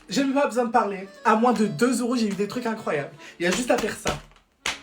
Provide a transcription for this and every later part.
J'ai même pas besoin de parler. À moins de 2 euros, j'ai eu des trucs incroyables. Il y a juste à faire ça.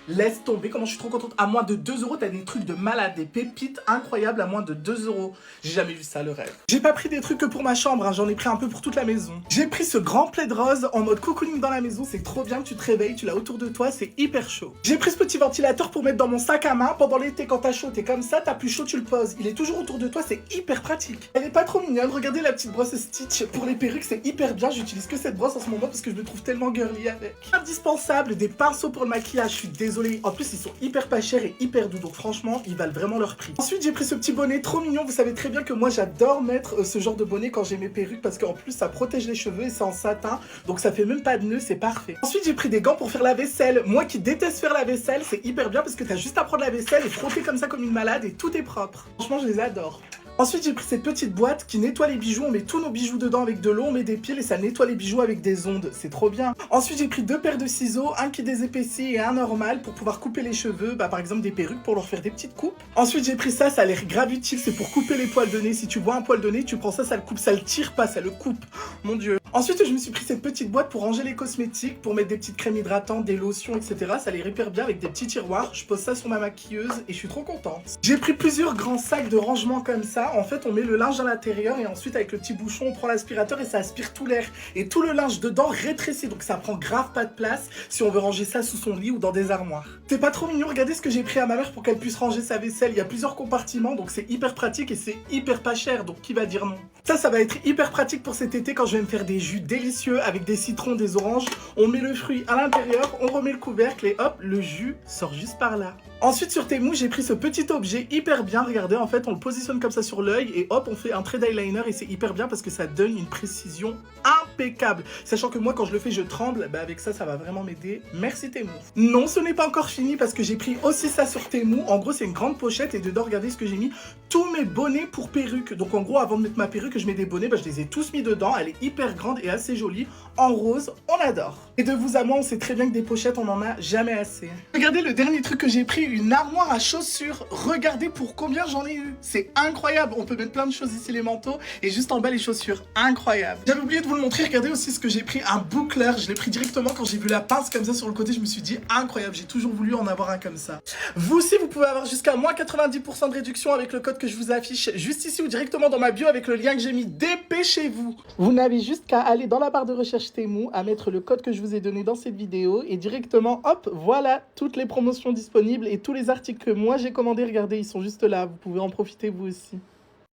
Laisse tomber, comment je suis trop contente. À moins de 2 euros, t'as des trucs de malade, des pépites incroyables à moins de 2 euros. J'ai jamais vu ça, le rêve. J'ai pas pris des trucs que pour ma chambre, hein, j'en ai pris un peu pour toute la maison. J'ai pris ce grand plaid rose en mode cocooning dans la maison, c'est trop bien, tu te réveilles, tu l'as autour de toi, c'est hyper chaud. J'ai pris ce petit ventilateur pour mettre dans mon sac à main. Pendant l'été, quand t'as chaud, t'es comme ça, t'as plus chaud, tu le poses. Il est toujours autour de toi, c'est hyper pratique. Elle est pas trop mignonne, regardez la petite brosse Stitch. Pour les perruques, c'est hyper bien, j'utilise que cette brosse en ce moment parce que je me trouve tellement girly avec. Indispensable, des pinceaux pour le maquillage, je suis désolée. En plus, ils sont hyper pas chers et hyper doux, donc franchement ils valent vraiment leur prix. Ensuite j'ai pris ce petit bonnet trop mignon, vous savez très bien que moi j'adore mettre ce genre de bonnet quand j'ai mes perruques parce qu'en plus ça protège les cheveux et c'est en satin, donc ça fait même pas de nœud, c'est parfait. Ensuite j'ai pris des gants pour faire la vaisselle. Moi qui déteste faire la vaisselle, c'est hyper bien parce que t'as juste à prendre la vaisselle et frotter comme ça comme une malade et tout est propre. Franchement je les adore. Ensuite j'ai pris cette petite boîte qui nettoie les bijoux, on met tous nos bijoux dedans avec de l'eau, on met des piles et ça nettoie les bijoux avec des ondes, c'est trop bien. Ensuite j'ai pris 2 paires de ciseaux, un qui désépaissit et un normal pour pouvoir couper les cheveux, par exemple des perruques pour leur faire des petites coupes. Ensuite j'ai pris ça, ça a l'air grave utile, c'est pour couper les poils de nez. Si tu vois un poil de nez, tu prends ça, ça le coupe, ça le tire pas, ça le coupe, mon dieu. Ensuite je me suis pris cette petite boîte pour ranger les cosmétiques, pour mettre des petites crèmes hydratantes, des lotions, etc. Ça les hyper bien avec des petits tiroirs, je pose ça sur ma maquilleuse et je suis trop contente. J'ai pris plusieurs grands sacs de rangement comme ça, en fait on met le linge à l'intérieur et ensuite avec le petit bouchon on prend l'aspirateur et ça aspire tout l'air et tout le linge dedans rétrécit, donc ça prend grave pas de place si on veut ranger ça sous son lit ou dans des armoires. C'est pas trop mignon, regardez ce que j'ai pris à ma mère pour qu'elle puisse ranger sa vaisselle. Il y a plusieurs compartiments donc c'est hyper pratique et c'est hyper pas cher, donc qui va dire non? Ça va être hyper pratique pour cet été quand je vais me faire des jus délicieux avec des citrons, des oranges. On met le fruit à l'intérieur, on remet le couvercle et hop, le jus sort juste par là. Ensuite sur Temu, j'ai pris ce petit objet hyper bien, regardez, en fait on le positionne comme ça sur l'œil et hop, on fait un trait d'eyeliner et c'est hyper bien parce que ça donne une précision impeccable. Sachant que moi quand je le fais je tremble, bah avec ça va vraiment m'aider. Merci Temu. Non, ce n'est pas encore fini parce que j'ai pris aussi ça sur Temu. En gros c'est une grande pochette et dedans regardez ce que j'ai mis, tous mes bonnets pour perruque. Donc en gros avant de mettre ma perruque je mets des bonnets, bah je les ai tous mis dedans. Elle est hyper grande et assez jolie, en rose, on adore. Et de vous à moi on sait très bien que des pochettes on en a jamais assez. Regardez le dernier truc que j'ai pris, une armoire à chaussures. Regardez pour combien j'en ai eu, c'est incroyable. On peut mettre plein de choses ici, les manteaux et juste en bas les chaussures, incroyable. J'avais oublié de vous le montrer, regardez aussi ce que j'ai pris, un boucleur. Je l'ai pris directement quand j'ai vu la pince comme ça sur le côté, je me suis dit incroyable, j'ai toujours voulu en avoir un comme ça. Vous aussi vous pouvez avoir jusqu'à moins 90% de réduction avec le code que je vous affiche juste ici ou directement dans ma bio avec le lien que j'ai mis. Dépêchez-vous. Vous n'avez juste qu'à aller dans la barre de recherche Temu, à mettre le code que je vous ai donné dans cette vidéo et directement hop, voilà toutes les promotions disponibles et tous les articles que moi j'ai commandés, regardez ils sont juste là, vous pouvez en profiter vous aussi.